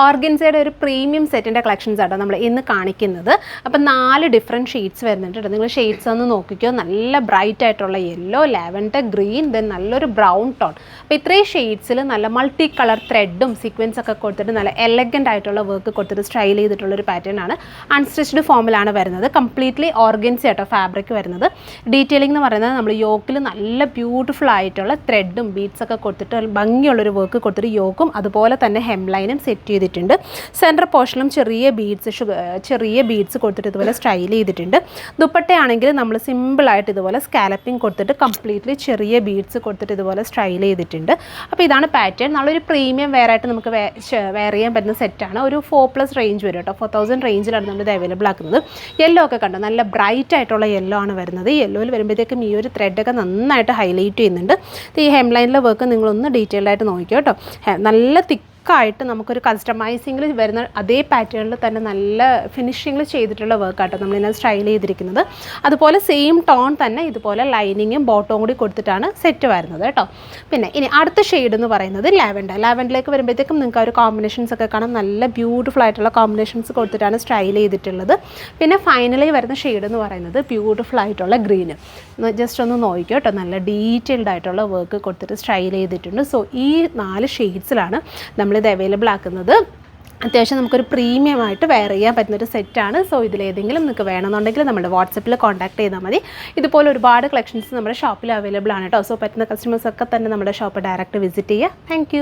ഓർഗൻസയുടെ ഒരു പ്രീമിയം സെറ്റിൻ്റെ കളക്ഷൻസ് ആട്ടോ നമ്മൾ ഇന്ന് കാണിക്കുന്നത്. അപ്പോൾ 4 ഡിഫറെൻറ്റ് ഷെയ്ഡ്സ് വരുന്നുണ്ട് കേട്ടോ. നിങ്ങൾ ഷെയ്ഡ്സ് ഒന്ന് നോക്കിക്കോ. നല്ല ബ്രൈറ്റ് ആയിട്ടുള്ള യെല്ലോ, ലാവൻഡർ, ഗ്രീൻ, ദെൻ നല്ലൊരു ബ്രൗൺ ടോൺ. അപ്പോൾ ഇത്രയും ഷെയ്ഡ്സിൽ നല്ല മൾട്ടി കളർ ത്രെഡും സീക്വൻസ് ഒക്കെ കൊടുത്തിട്ട് നല്ല എലഗൻ്റ് ആയിട്ടുള്ള വർക്ക് കൊടുത്തിട്ട് സ്റ്റൈൽ ചെയ്തിട്ടുള്ളൊരു പാറ്റേൺ ആണ്. അൺസ്റ്റിച്ച്ഡ് ഫോമിലാണ് വരുന്നത്. കംപ്ലീറ്റ്ലി ഓർഗൻസ ആട്ടോ ഫാബ്രിക് വരുന്നത്. ഡീറ്റെയിലിംഗ് എന്ന് പറയുന്നത് നമ്മൾ യോക്കിൽ നല്ല ബ്യൂട്ടിഫുൾ ആയിട്ടുള്ള ത്രെഡും ബീഡ്സ് ഒക്കെ കൊടുത്തിട്ട് ഭംഗിയുള്ളൊരു വർക്ക് കൊടുത്തിട്ട് യോക്കും അതുപോലെ തന്നെ ഹെം ലൈനും സെറ്റ് ചെയ്തിട്ടുണ്ട്. സെൻറ്റർ പോർഷനിലും ചെറിയ ബീഡ്സ് കൊടുത്തിട്ട് ഇതുപോലെ സ്റ്റൈൽ ചെയ്തിട്ടുണ്ട്. ദുപ്പട്ടയാണെങ്കിൽ നമ്മൾ സിമ്പിളായിട്ട് ഇതുപോലെ സ്കാലപ്പിംഗ് കൊടുത്തിട്ട് കംപ്ലീറ്റ്ലി ചെറിയ ബീഡ്സ് കൊടുത്തിട്ട് ഇതുപോലെ സ്റ്റൈൽ ചെയ്തിട്ടുണ്ട്. അപ്പോൾ ഇതാണ് പാറ്റേൺ. നല്ലൊരു പ്രീമിയം വെയർ ആയിട്ട് നമുക്ക് വെയർ ചെയ്യാൻ പറ്റുന്ന സെറ്റാണ്. ഒരു 4+ റേഞ്ച് വരും കേട്ടോ. 4000 റേഞ്ചിലാണ് നമ്മളിത് അവൈലബിൾ ആക്കുന്നത്. യെല്ലോ ഒക്കെ കണ്ടോ, നല്ല ബ്രൈറ്റ് ആയിട്ടുള്ള യെല്ലോ ആണ് വരുന്നത്. യെല്ലോയിൽ വരുമ്പോഴത്തേക്കും ഈ ഒരു ത്രെഡൊക്കെ നന്നായിട്ട് ഹൈലൈറ്റ് ചെയ്യുന്നുണ്ട്. ഈ ഹെം ലൈനിലെ വർക്ക് നിങ്ങളൊന്ന് ഡീറ്റെയിൽഡ് ആയിട്ട് നോക്കിയോ കേട്ടോ. നല്ല തിക്കായിട്ട് നമുക്കൊരു കസ്റ്റമൈസിങ്ങിൽ വരുന്ന അതേ പാറ്റേണിൽ തന്നെ നല്ല ഫിനിഷിങ്ങിൽ ചെയ്തിട്ടുള്ള വർക്കാട്ടോ നമ്മളിങ്ങനെ സ്റ്റൈൽ ചെയ്തിരിക്കുന്നത്. അതുപോലെ സെയിം ടോൺ തന്നെ ഇതുപോലെ ലൈനിങ്ങും ബോട്ടവും കൂടി കൊടുത്തിട്ടാണ് സെറ്റ് വരുന്നത് കേട്ടോ. പിന്നെ ഇനി അടുത്ത ഷെയ്ഡ് എന്ന് പറയുന്നത് ലാവൻഡറിലേക്ക് വരുമ്പോഴത്തേക്കും നിങ്ങൾക്ക് ആ ഒരു കോമ്പിനേഷൻസ് ഒക്കെ കാണാം. നല്ല ബ്യൂട്ടിഫുൾ ആയിട്ടുള്ള കോമ്പിനേഷൻസ് കൊടുത്തിട്ടാണ് സ്റ്റൈൽ ചെയ്തിട്ടുള്ളത്. പിന്നെ ഫൈനലി വരുന്ന ഷെയ്ഡ് എന്ന് പറയുന്നത് ബ്യൂട്ടിഫുൾ ആയിട്ടുള്ള ഗ്രീന്. ജസ്റ്റ് ഒന്ന് നോക്കിയോ കേട്ടോ. നല്ല ഡീറ്റെയിൽഡ് ആയിട്ടുള്ള വർക്ക് കൊടുത്തിട്ട് സ്റ്റൈൽ ചെയ്തിട്ടുണ്ട്. സോ ഈ 4 ഷെയ്ഡ്സിലാണ് നമ്മളിത് അവൈലബിൾ ആക്കുന്നത്. അത്യാവശ്യം നമുക്കൊരു പ്രീമിയം ആയിട്ട് വെയർ ചെയ്യാൻ പറ്റുന്നൊരു സെറ്റാണ്. സോ ഇതിലേതെങ്കിലും നിങ്ങൾക്ക് വേണമെന്നുണ്ടെങ്കിൽ നമ്മുടെ വാട്സപ്പിൽ കോൺടാക്ട് ചെയ്താൽ മതി. ഇതുപോലെ ഒരുപാട് കളക്ഷൻസ് നമ്മുടെ ഷോപ്പിൽ അവൈലബിൾ ആണ് കേട്ടോ. സോ പറ്റുന്ന കസ്റ്റമേഴ്സൊക്കെ തന്നെ നമ്മുടെ ഷോപ്പ് ഡയറക്റ്റ് വിസിറ്റ് ചെയ്യുക. താങ്ക്